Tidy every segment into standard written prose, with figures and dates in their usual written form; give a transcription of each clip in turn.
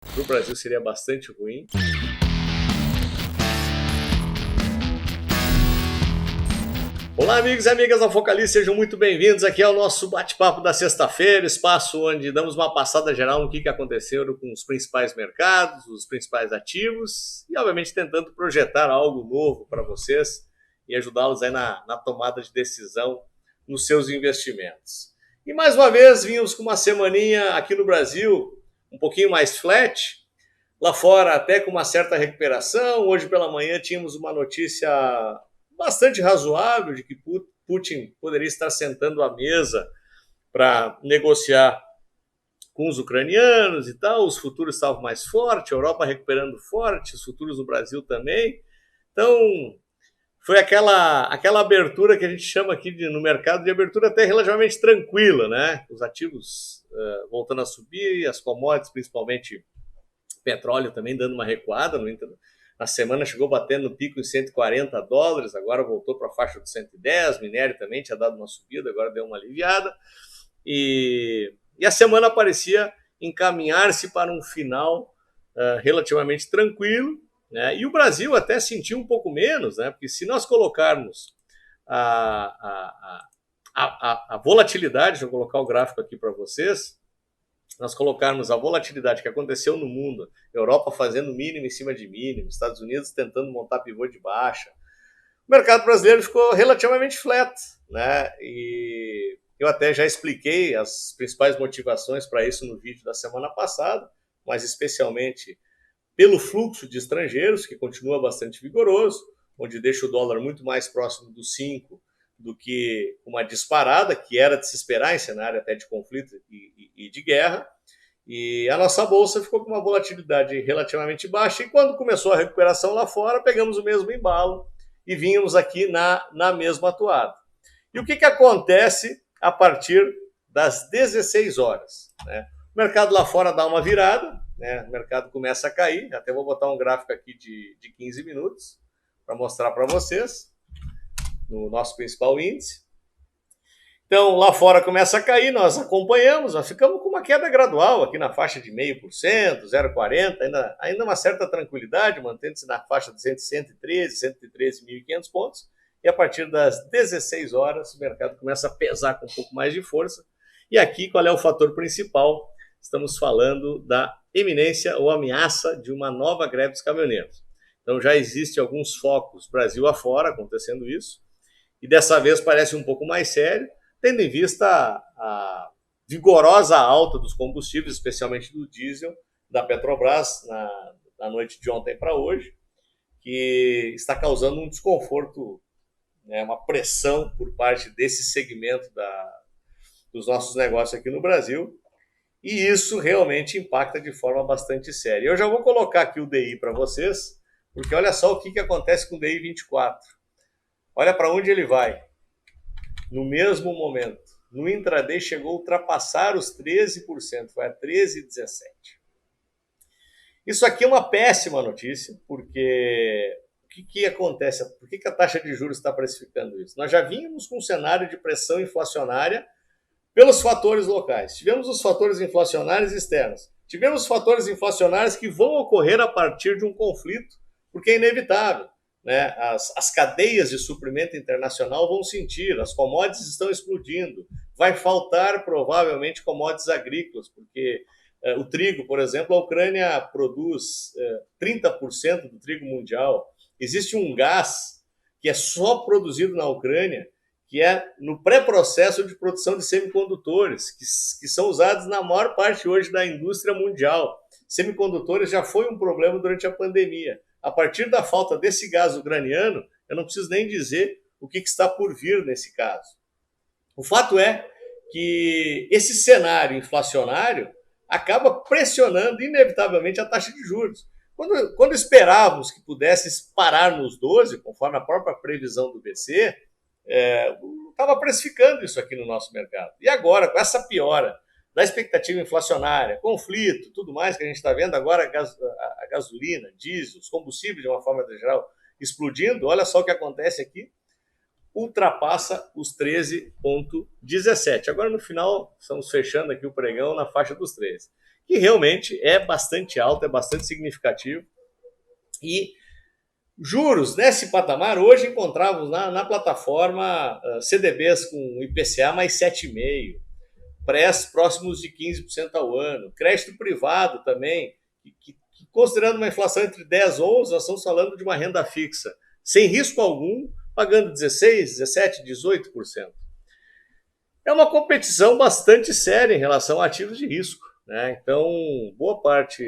Para o Brasil seria bastante ruim. Olá, amigos e amigas da Focalize, sejam muito bem-vindos aqui ao nosso bate-papo da sexta-feira, espaço onde damos uma passada geral no que aconteceu com os principais mercados, os principais ativos e, obviamente, tentando projetar algo novo para vocês e ajudá-los aí na tomada de decisão nos seus investimentos. E, mais uma vez, vimos com uma semaninha aqui no Brasil um pouquinho mais flat, lá fora até com uma certa recuperação. Hoje pela manhã tínhamos uma notícia bastante razoável de que Putin poderia estar sentando à mesa para negociar com os ucranianos e tal. Os futuros estavam mais fortes, a Europa recuperando forte, os futuros no Brasil também. Então, foi aquela abertura que a gente chama aqui no mercado de abertura até relativamente tranquila, né? Os ativos voltando a subir, as commodities, principalmente petróleo, também dando uma recuada. Na semana chegou batendo no pico em $140, agora voltou para a faixa de 110. Minério também tinha dado uma subida, agora deu uma aliviada. E a semana parecia encaminhar-se para um final relativamente tranquilo, né? E o Brasil até sentiu um pouco menos, né? Porque se nós colocarmos a volatilidade, deixa eu colocar o gráfico aqui para vocês, nós colocarmos a volatilidade que aconteceu no mundo, Europa fazendo mínimo em cima de mínimo, Estados Unidos tentando montar pivô de baixa, o mercado brasileiro ficou relativamente flat, né? E eu até já expliquei as principais motivações para isso no vídeo da semana passada, mas especialmente pelo fluxo de estrangeiros, que continua bastante vigoroso, onde deixa o dólar muito mais próximo dos 5 do que uma disparada, que era de se esperar em cenário até de conflito e de guerra. E a nossa bolsa ficou com uma volatilidade relativamente baixa, e quando começou a recuperação lá fora, pegamos o mesmo embalo e vínhamos aqui na mesma atuada. E o que acontece a partir das 16 horas? Né? O mercado lá fora dá uma virada, né? O mercado começa a cair, até vou botar um gráfico aqui de 15 minutos para mostrar para vocês, no nosso principal índice. Então, lá fora começa a cair, nós acompanhamos, nós ficamos com uma queda gradual aqui na faixa de 0,5%, 0,40%, ainda uma certa tranquilidade, mantendo-se na faixa de 113.500 pontos, e a partir das 16 horas o mercado começa a pesar com um pouco mais de força. E aqui, qual é o fator principal? Estamos falando da iminência ou ameaça de uma nova greve dos caminhoneiros. Então, já existem alguns focos Brasil afora acontecendo isso, e dessa vez parece um pouco mais sério, tendo em vista a vigorosa alta dos combustíveis, especialmente do diesel, da Petrobras, na noite de ontem para hoje, que está causando um desconforto, né, uma pressão por parte desse segmento dos nossos negócios aqui no Brasil, e isso realmente impacta de forma bastante séria. Eu já vou colocar aqui o DI para vocês, porque olha só o que acontece com o DI 24. Olha para onde ele vai. No mesmo momento, no intraday chegou a ultrapassar os 13%, foi a 13,17%. Isso aqui é uma péssima notícia, porque o que acontece? Por que a taxa de juros está precificando isso? Nós já vínhamos com um cenário de pressão inflacionária pelos fatores locais. Tivemos os fatores inflacionários externos. Tivemos os fatores inflacionários que vão ocorrer a partir de um conflito, porque é inevitável. Né? As cadeias de suprimento internacional vão sentir, as commodities estão explodindo, vai faltar provavelmente commodities agrícolas, porque o trigo, por exemplo, a Ucrânia produz 30% do trigo mundial. Existe um gás que é só produzido na Ucrânia, que é no pré-processo de produção de semicondutores, que são usados na maior parte hoje da indústria mundial. Semicondutores já foi um problema durante a pandemia. A partir da falta desse gás ucraniano, eu não preciso nem dizer o que está por vir nesse caso. O fato é que esse cenário inflacionário acaba pressionando inevitavelmente a taxa de juros. Quando esperávamos que pudesse parar nos 12, conforme a própria previsão do BC, estava precificando isso aqui no nosso mercado. E agora, com essa piora da expectativa inflacionária, conflito, tudo mais que a gente está vendo agora, a gasolina, diesel, os combustíveis de uma forma geral explodindo, olha só o que acontece aqui, ultrapassa os 13,17. Agora no final estamos fechando aqui o pregão na faixa dos 13. O que realmente é bastante alto, é bastante significativo. E juros nesse patamar, hoje encontramos na plataforma CDBs com IPCA mais 7,5%, prés próximos de 15% ao ano, crédito privado também, que considerando uma inflação entre 10% e 11%, nós estamos falando de uma renda fixa, sem risco algum, pagando 16%, 17%, 18%. É uma competição bastante séria em relação a ativos de risco, né? Então, boa parte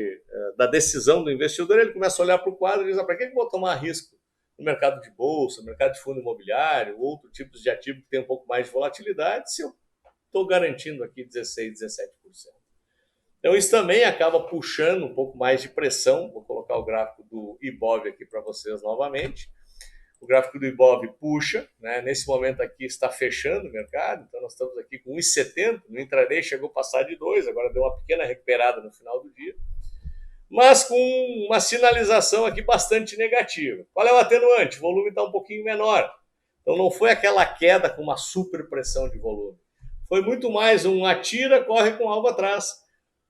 da decisão do investidor, ele começa a olhar para o quadro e diz, para que eu vou tomar risco no mercado de bolsa, no mercado de fundo imobiliário, outro tipos de ativo que tem um pouco mais de volatilidade, se eu estou garantindo aqui 16%, 17%. Então, isso também acaba puxando um pouco mais de pressão. Vou colocar o gráfico do Ibov aqui para vocês novamente. O gráfico do Ibov puxa, né? Nesse momento aqui está fechando o mercado, então nós estamos aqui com 1,70, no intraday chegou a passar de 2, agora deu uma pequena recuperada no final do dia, mas com uma sinalização aqui bastante negativa. Qual é o atenuante? O volume está um pouquinho menor, então não foi aquela queda com uma super pressão de volume, foi muito mais um atira, corre com algo atrás,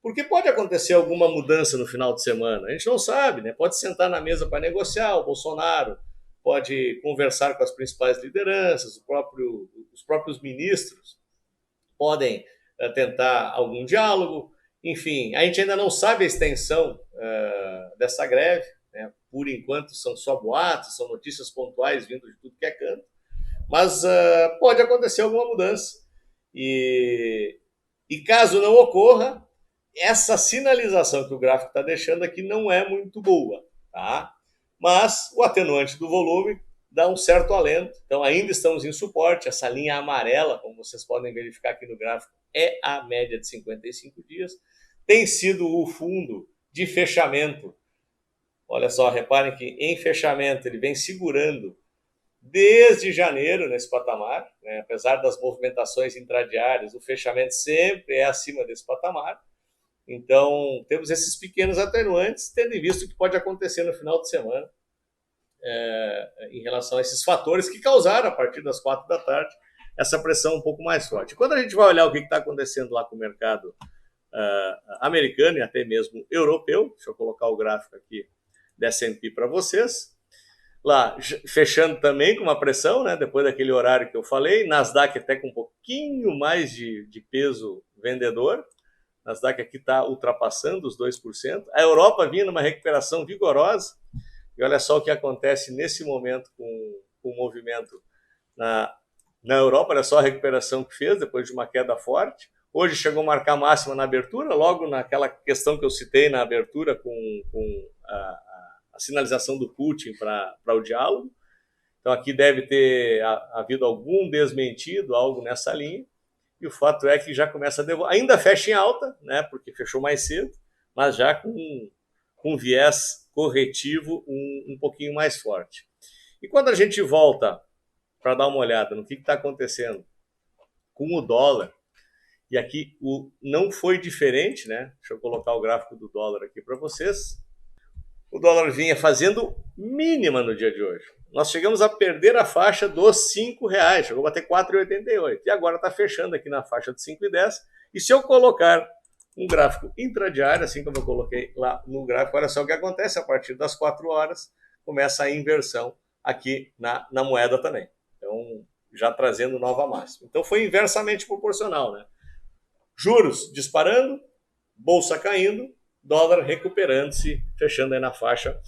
porque pode acontecer alguma mudança no final de semana, a gente não sabe, né? Pode sentar na mesa para negociar, o Bolsonaro pode conversar com as principais lideranças, os próprios ministros podem tentar algum diálogo. Enfim, a gente ainda não sabe a extensão dessa greve, né? Por enquanto são só boatos, são notícias pontuais vindo de tudo que é canto, mas pode acontecer alguma mudança. E caso não ocorra, essa sinalização que o gráfico está deixando aqui não é muito boa, tá? Mas o atenuante do volume dá um certo alento. Então ainda estamos em suporte. Essa linha amarela, como vocês podem verificar aqui no gráfico, é a média de 55 dias. Tem sido o fundo de fechamento. Olha só, reparem que em fechamento ele vem segurando desde janeiro nesse patamar, né? Apesar das movimentações intradiárias, o fechamento sempre é acima desse patamar. Então, temos esses pequenos atenuantes, tendo em vista o que pode acontecer no final de semana em relação a esses fatores que causaram, a partir das 4 da tarde, essa pressão um pouco mais forte. Quando a gente vai olhar o que está acontecendo lá com o mercado americano e até mesmo europeu, deixa eu colocar o gráfico aqui da S&P para vocês, lá fechando também com uma pressão, né, depois daquele horário que eu falei, Nasdaq até com um pouquinho mais de peso vendedor, Nasdaq aqui está ultrapassando os 2%. A Europa vinha numa recuperação vigorosa. E olha só o que acontece nesse momento com o movimento na Europa. Olha só a recuperação que fez depois de uma queda forte. Hoje chegou a marcar máxima na abertura, logo naquela questão que eu citei na abertura com a sinalização do Putin para o diálogo. Então aqui deve ter havido algum desmentido, algo nessa linha. E o fato é que já começa a devolver. Ainda fecha em alta, né, porque fechou mais cedo, mas já com viés corretivo um pouquinho mais forte. E quando a gente volta para dar uma olhada no que está acontecendo com o dólar, e aqui não foi diferente, né? Deixa eu colocar o gráfico do dólar aqui para vocês. O dólar vinha fazendo mínima no dia de hoje. Nós chegamos a perder a faixa dos R$5, chegou a bater 4,88. E agora está fechando aqui na faixa de 5,10. E se eu colocar um gráfico intradiário, assim como eu coloquei lá no gráfico, olha só o que acontece, a partir das 4 horas, começa a inversão aqui na moeda também. Então, já trazendo nova máxima. Então, foi inversamente proporcional, né? Juros disparando, bolsa caindo, dólar recuperando-se, fechando aí na faixa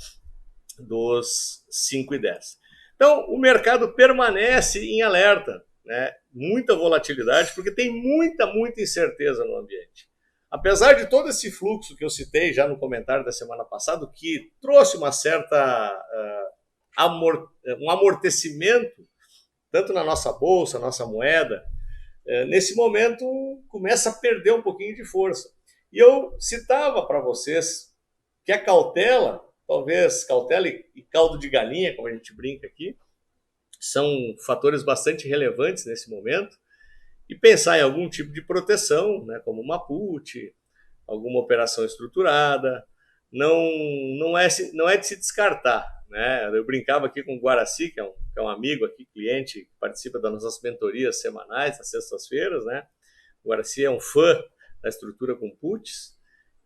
dos 5,10. Então, o mercado permanece em alerta, né? Muita volatilidade, porque tem muita incerteza no ambiente. Apesar de todo esse fluxo que eu citei já no comentário da semana passada, que trouxe uma certa um amortecimento, tanto na nossa bolsa, nossa moeda, nesse momento começa a perder um pouquinho de força. E eu citava para vocês que a cautela, talvez cautela e caldo de galinha, como a gente brinca aqui, são fatores bastante relevantes nesse momento, e pensar em algum tipo de proteção, né, como uma put, alguma operação estruturada, não é de se descartar, né? Eu brincava aqui com o Guaraci, que é um amigo aqui, cliente, que participa das nossas mentorias semanais, às sextas-feiras, né? O Guaraci é um fã da estrutura com puts,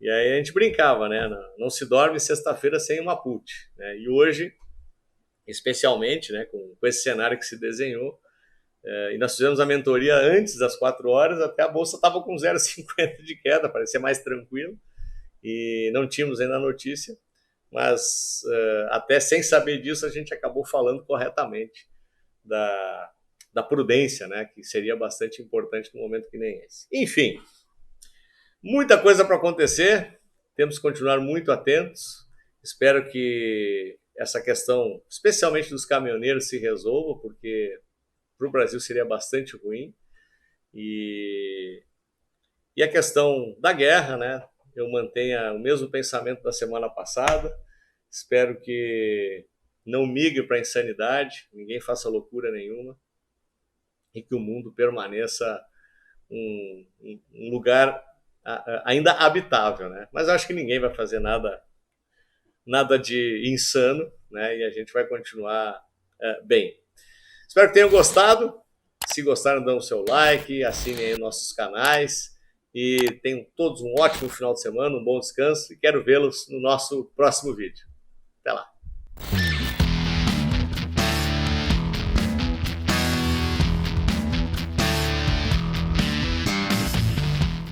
E aí a gente brincava, né? Não se dorme sexta-feira sem uma put, né? E hoje, especialmente, né, com esse cenário que se desenhou, e nós fizemos a mentoria antes das 4 horas, até a bolsa estava com 0,50 de queda, parecia mais tranquilo, e não tínhamos ainda a notícia, mas até sem saber disso a gente acabou falando corretamente da prudência, né, que seria bastante importante num momento que nem esse. Enfim, muita coisa para acontecer, temos que continuar muito atentos. Espero que essa questão, especialmente dos caminhoneiros, se resolva, porque para o Brasil seria bastante ruim. E a questão da guerra, né? Eu mantenha o mesmo pensamento da semana passada. Espero que não migre para a insanidade, ninguém faça loucura nenhuma e que o mundo permaneça um lugar ainda habitável, né? Mas eu acho que ninguém vai fazer nada de insano, né? E a gente vai continuar bem. Espero que tenham gostado. Se gostaram, dão o seu like, assinem aí nossos canais e tenham todos um ótimo final de semana, um bom descanso e quero vê-los no nosso próximo vídeo. Até lá!